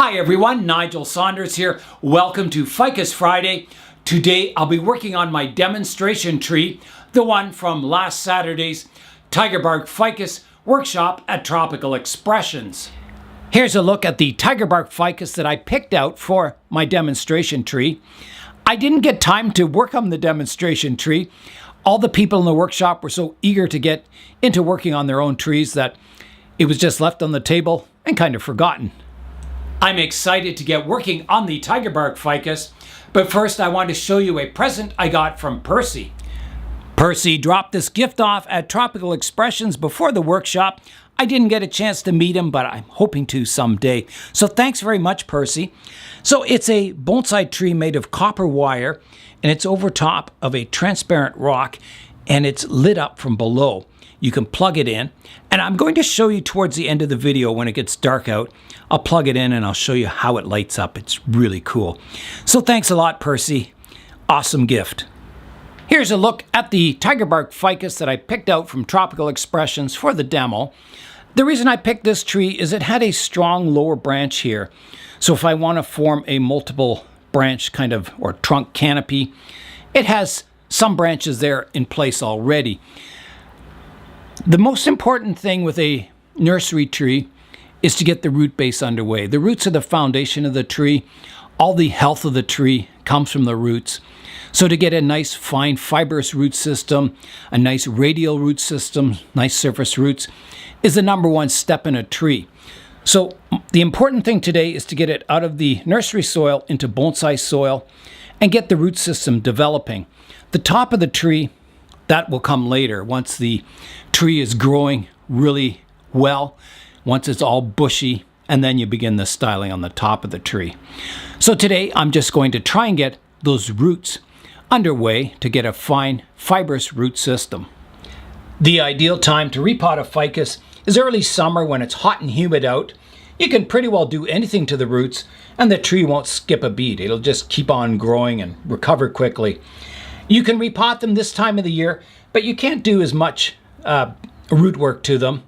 Hi everyone, Nigel Saunders here. Welcome to Ficus Friday. Today I'll be working on my demonstration tree, the one from last Saturday's Tigerbark Ficus workshop at Tropical Expressions. Here's a look at the Tigerbark Ficus that I picked out for my demonstration tree. I didn't get time to work on the demonstration tree. All the people in the workshop were so eager to get into working on their own trees that it was just left on the table and kind of forgotten. I'm excited to get working on the Tigerbark Ficus, but first I want to show you a present I got from Percy. Percy dropped this gift off at Tropical Expressions before the workshop. I didn't get a chance to meet him, but I'm hoping to someday. So thanks very much, Percy. So it's a bonsai tree made of copper wire, and it's over top of a transparent rock, and it's lit up from below. You can plug it in, and I'm going to show you towards the end of the video when it gets dark out. I'll plug it in and I'll show you how it lights up. It's really cool. So thanks a lot, Percy. Awesome gift. Here's a look at the Tigerbark Ficus that I picked out from Tropical Expressions for the demo. The reason I picked this tree is it had a strong lower branch here. So if I want to form a multiple branch kind of or trunk canopy, it has some branches there in place already. The most important thing with a nursery tree is to get the root base underway. The roots are the foundation of the tree. All the health of the tree comes from the roots. So to get a nice fine fibrous root system, a nice radial root system, nice surface roots is the number one step in a tree. So the important thing today is to get it out of the nursery soil into bonsai soil and get the root system developing. The top of the tree, that will come later once the tree is growing really well. Once it's all bushy, and then you begin the styling on the top of the tree. So today I'm just going to try and get those roots underway to get a fine fibrous root system. The ideal time to repot a ficus is early summer when it's hot and humid out. You can pretty well do anything to the roots and the tree won't skip a beat. It'll just keep on growing and recover quickly. You can repot them this time of the year, but you can't do as much root work to them.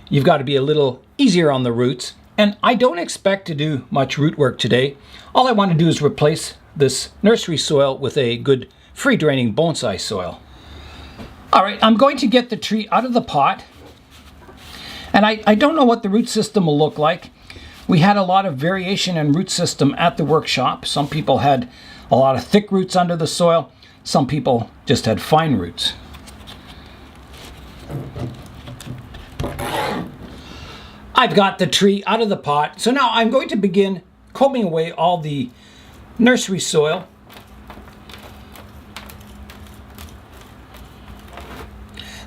You've got to be a little easier on the roots, and I don't expect to do much root work today. All I want to do is replace this nursery soil with a good free draining bonsai soil. All right, I'm going to get the tree out of the pot, and I don't know what the root system will look like. We had a lot of variation in root system at the workshop. Some people had a lot of thick roots under the soil. Some people just had fine roots. I've got the tree out of the pot, so now I'm going to begin combing away all the nursery soil.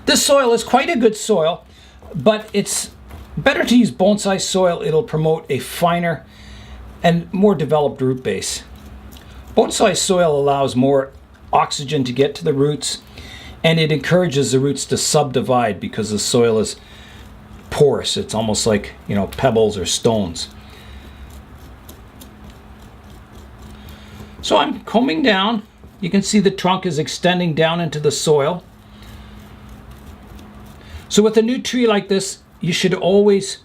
This soil is quite a good soil, but it's better to use bonsai soil. It'll promote a finer and more developed root base. Bonsai soil allows more oxygen to get to the roots, and it encourages the roots to subdivide because the soil is porous. It's almost like, pebbles or stones. So I'm combing down. You can see the trunk is extending down into the soil. So with a new tree like this, you should always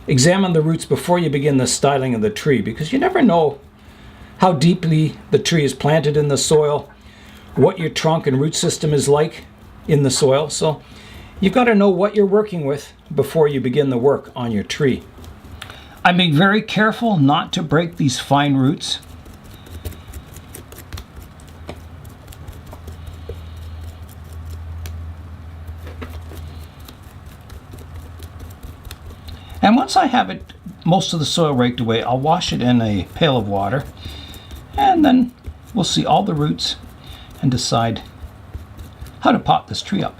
examine the roots before you begin the styling of the tree, because you never know how deeply the tree is planted in the soil, what your trunk and root system is like in the soil. So you've got to know what you're working with before you begin the work on your tree. I'm being very careful not to break these fine roots. And once I have it, most of the soil raked away, I'll wash it in a pail of water, and then we'll see all the roots and decide how to pot this tree up.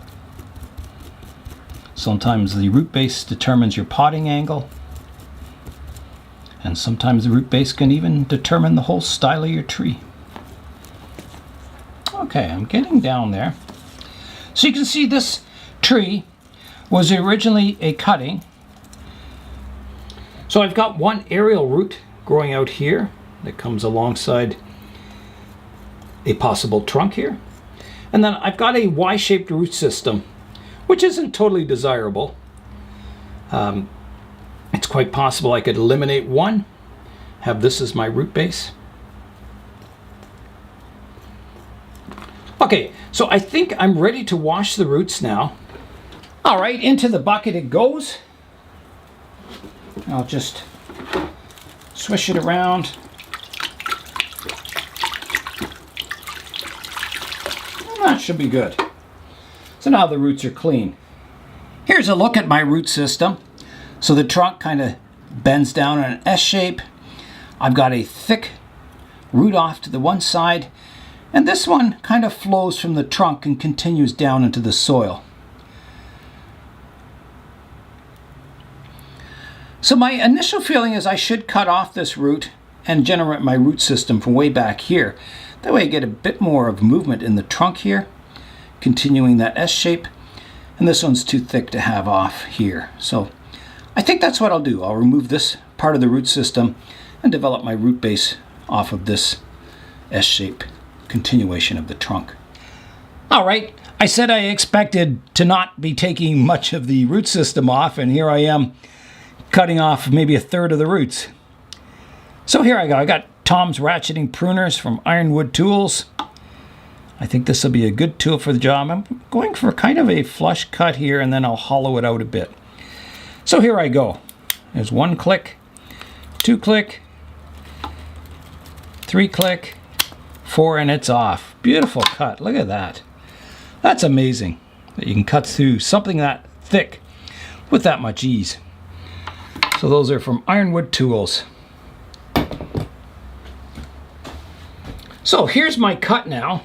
Sometimes the root base determines your potting angle, and sometimes the root base can even determine the whole style of your tree. Okay, I'm getting down there. So you can see this tree was originally a cutting. So I've got one aerial root growing out here that comes alongside a possible trunk here. And then I've got a Y-shaped root system, which isn't totally desirable. It's quite possible I could eliminate one have this as my root base. Okay, so I think I'm ready to wash the roots now. All right, into the bucket it goes. I'll just swish it around. That should be good. So now the roots are clean. Here's a look at my root system. So the trunk kind of bends down in an S shape. I've got a thick root off to the one side, and this one kind of flows from the trunk and continues down into the soil. So my initial feeling is I should cut off this root and generate my root system from way back here. That way I get a bit more of movement in the trunk here, continuing that S shape, and this one's too thick to have off here. So I think that's what I'll do. I'll remove this part of the root system and develop my root base off of this S shape continuation of the trunk. All right, I said I expected to not be taking much of the root system off, and here I am cutting off maybe a third of the roots. So here I go. I got Tom's ratcheting pruners from Ironwood Tools. I think this will be a good tool for the job. I'm going for kind of a flush cut here, and then I'll hollow it out a bit. So here I go. There's 1 click, 2 click, 3 click, 4, and it's off. Beautiful cut. Look at that. That's amazing that you can cut through something that thick with that much ease. So those are from Ironwood Tools. So here's my cut now,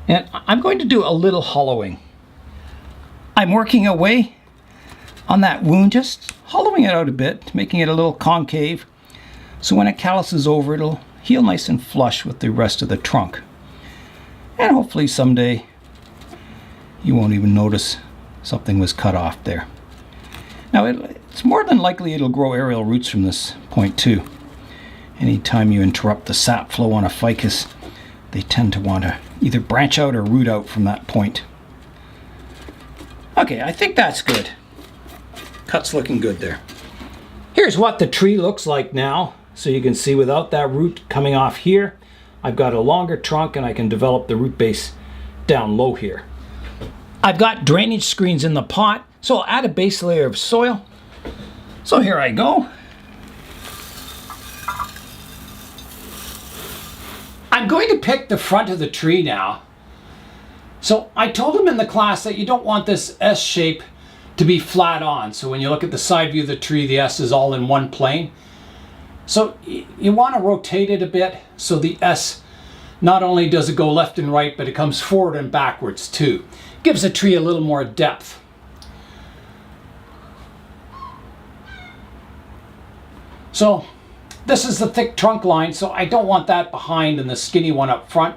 and I'm going to do a little hollowing. I'm working away on that wound, just hollowing it out a bit, making it a little concave, so when it calluses over, it'll heal nice and flush with the rest of the trunk. And hopefully someday you won't even notice something was cut off there. Now it's more than likely it'll grow aerial roots from this point too. Anytime you interrupt the sap flow on a ficus, they tend to want to either branch out or root out from that point. Okay, I think that's good. Cut's looking good there. Here's what the tree looks like now. So you can see without that root coming off here, I've got a longer trunk and I can develop the root base down low here. I've got drainage screens in the pot, so I'll add a base layer of soil. So here I go. I'm going to pick the front of the tree now. So I told him in the class that you don't want this S shape to be flat on. So when you look at the side view of the tree, the S is all in one plane. So you want to rotate it a bit so the S, not only does it go left and right, but it comes forward and backwards too. Gives the tree a little more depth. So this is the thick trunk line, so I don't want that behind and the skinny one up front.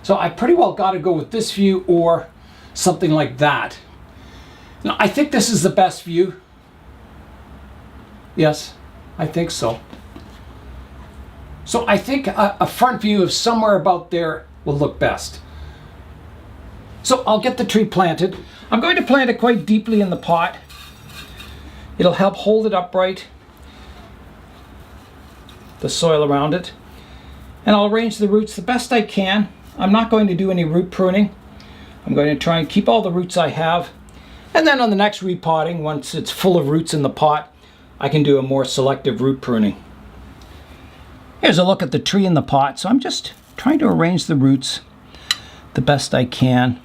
So I pretty well got to go with this view or something like that. Now I think this is the best view. Yes, I think so. So I think a front view of somewhere about there will look best. So I'll get the tree planted. I'm going to plant it quite deeply in the pot. It'll help hold it upright, the soil around it. And I'll arrange the roots the best I can. I'm not going to do any root pruning. I'm going to try and keep all the roots I have. And then on the next repotting, once it's full of roots in the pot, I can do a more selective root pruning. Here's a look at the tree in the pot. So I'm just trying to arrange the roots the best I can.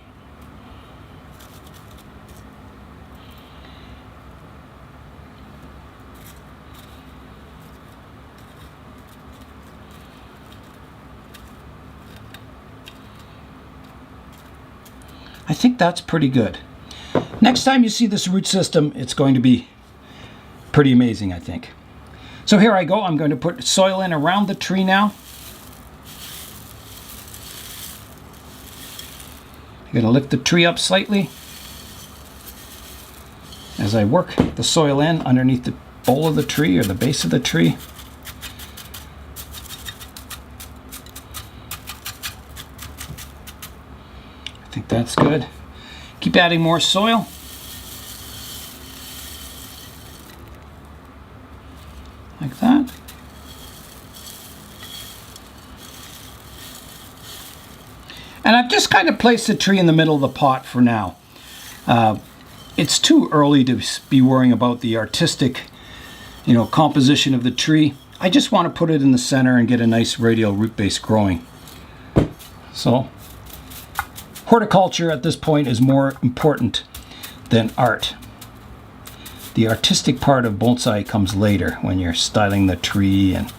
I think that's pretty good. Next time you see this root system, it's going to be pretty amazing, I think. So here I go. I'm going to put soil in around the tree now. I'm going to lift the tree up slightly as I work the soil in underneath the bole of the tree or the base of the tree. I think that's good. Keep adding more soil. Like that. And I've just kind of placed the tree in the middle of the pot for now. It's too early to be worrying about the artistic, composition of the tree. I just want to put it in the center and get a nice radial root base growing. So, horticulture at this point is more important than art. The artistic part of bonsai comes later when you're styling the tree and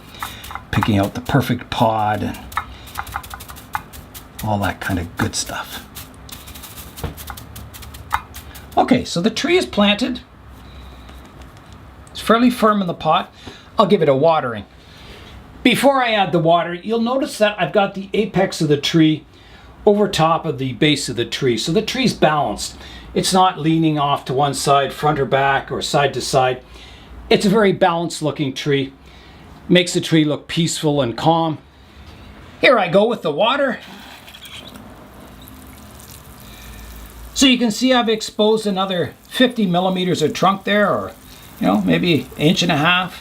picking out the perfect pod and all that kind of good stuff. Okay, so the tree is planted. It's fairly firm in the pot. I'll give it a watering. Before I add the water, you'll notice that I've got the apex of the tree over top of the base of the tree. So the tree's balanced. It's not leaning off to one side, front or back, or side to side. It's a very balanced looking tree. Makes the tree look peaceful and calm. Here I go with the water. So you can see I've exposed another 50 millimeters of trunk there, or maybe 1.5 inches.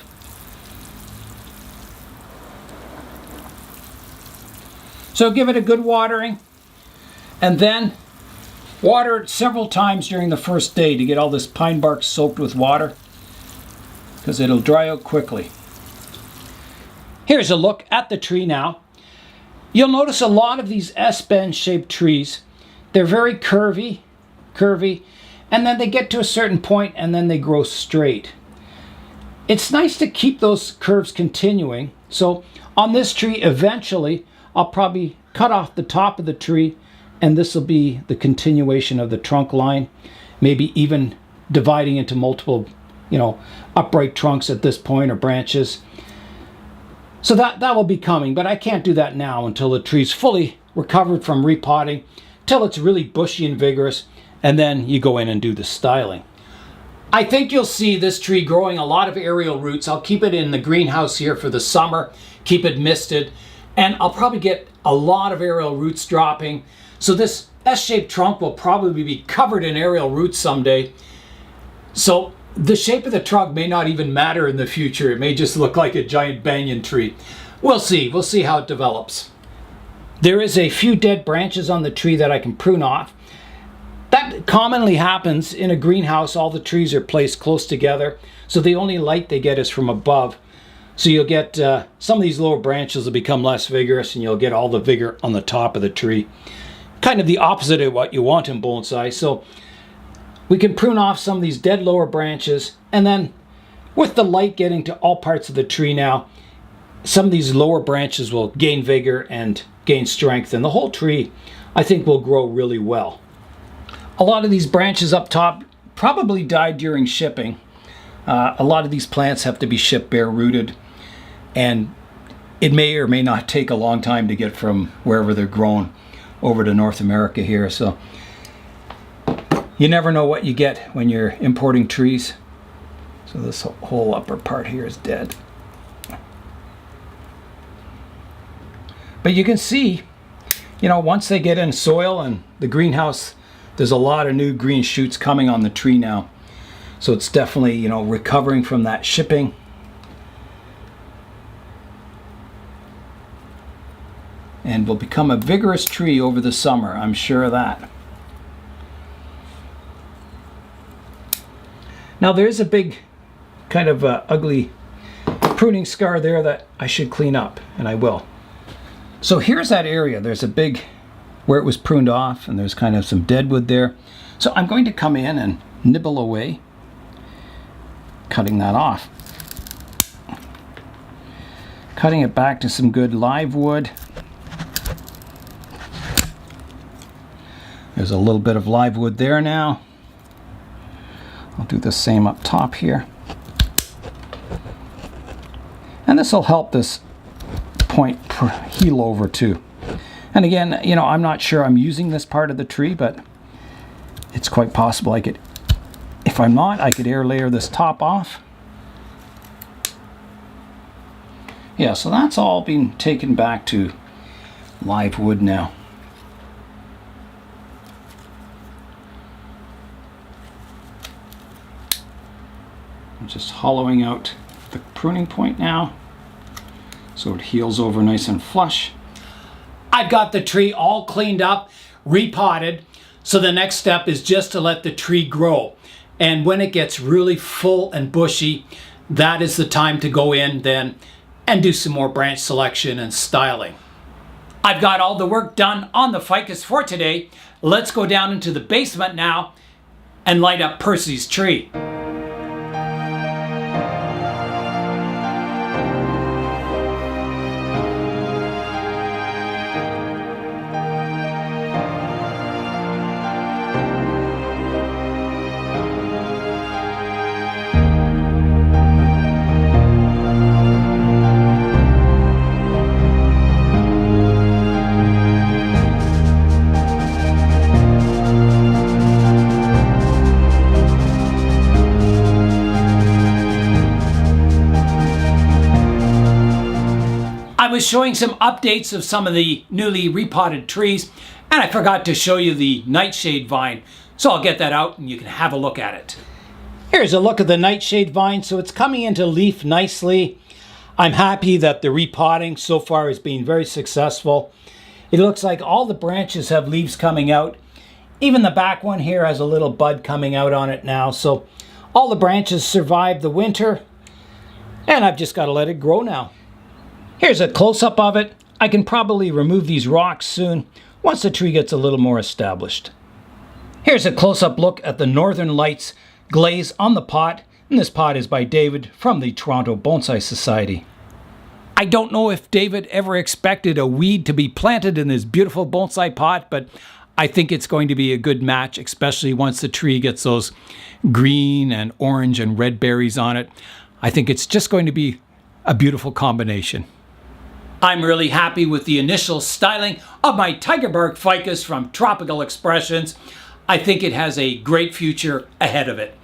So give it a good watering, and then water it several times during the first day to get all this pine bark soaked with water, because it'll dry out quickly. Here's a look at the tree now. You'll notice a lot of these S-bend shaped trees, they're very curvy, and then they get to a certain point and then they grow straight. It's nice to keep those curves continuing. So on this tree, eventually, I'll probably cut off the top of the tree, and this will be the continuation of the trunk line, maybe even dividing into multiple, upright trunks at this point, or branches. So that will be coming, but I can't do that now until the tree's fully recovered from repotting, till it's really bushy and vigorous, and then you go in and do the styling. I think you'll see this tree growing a lot of aerial roots. I'll keep it in the greenhouse here for the summer, keep it misted, and I'll probably get a lot of aerial roots dropping. So this S-shaped trunk will probably be covered in aerial roots someday. So the shape of the trunk may not even matter in the future. It may just look like a giant banyan tree. We'll see. We'll see how it develops. There is a few dead branches on the tree that I can prune off. That commonly happens in a greenhouse. All the trees are placed close together, so the only light they get is from above. So you'll get some of these lower branches will become less vigorous, and you'll get all the vigor on the top of the tree. Kind of the opposite of what you want in bonsai. So we can prune off some of these dead lower branches, and then with the light getting to all parts of the tree now, some of these lower branches will gain vigor and gain strength, and the whole tree, I think, will grow really well. A lot of these branches up top probably died during shipping. A lot of these plants have to be shipped bare rooted, and it may or may not take a long time to get from wherever they're grown over to North America here. So you never know what you get when you're importing trees. So this whole upper part here is dead. But you can see, once they get in soil and the greenhouse, there's a lot of new green shoots coming on the tree now. So it's definitely, recovering from that shipping. And will become a vigorous tree over the summer, I'm sure of that. Now there's a big kind of ugly pruning scar there that I should clean up, and I will. So here's that area. There's a big, where it was pruned off, and there's kind of some dead wood there. So I'm going to come in and nibble away, cutting that off. Cutting it back to some good live wood. There's a little bit of live wood there now. I'll do the same up top here. And this will help this point heal over too. And again, I'm not sure I'm using this part of the tree, but it's quite possible I could, if I'm not, I could air layer this top off. Yeah, so that's all been taken back to live wood now. I'm just hollowing out the pruning point now so it heals over nice and flush. I I've got the tree all cleaned up, repotted. So the next step is just to let the tree grow. And when it gets really full and bushy, that is the time to go in then and do some more branch selection and styling. I've got all the work done on the ficus for today. Let's go down into the basement now and light up Percy's tree. I was showing some updates of some of the newly repotted trees, and I forgot to show you the Nightshade vine, so I'll get that out and you can have a look at it. Here's a look at the Nightshade vine. So it's coming into leaf nicely. I'm happy that the repotting so far has been very successful. It looks like all the branches have leaves coming out. Even the back one here has a little bud coming out on it now. So all the branches survived the winter, and I've just got to let it grow now. Here's a close-up of it. I can probably remove these rocks soon once the tree gets a little more established. Here's a close-up look at the Northern Lights glaze on the pot, and this pot is by David from the Toronto Bonsai Society. I don't know if David ever expected a weed to be planted in this beautiful bonsai pot, but I think it's going to be a good match, especially once the tree gets those green and orange and red berries on it. I think it's just going to be a beautiful combination. I'm really happy with the initial styling of my Tigerbark Ficus from Tropical Expressions. I think it has a great future ahead of it.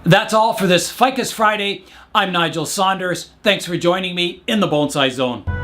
That's all for this Ficus Friday. I'm Nigel Saunders. Thanks for joining me in the Bonsai Zone.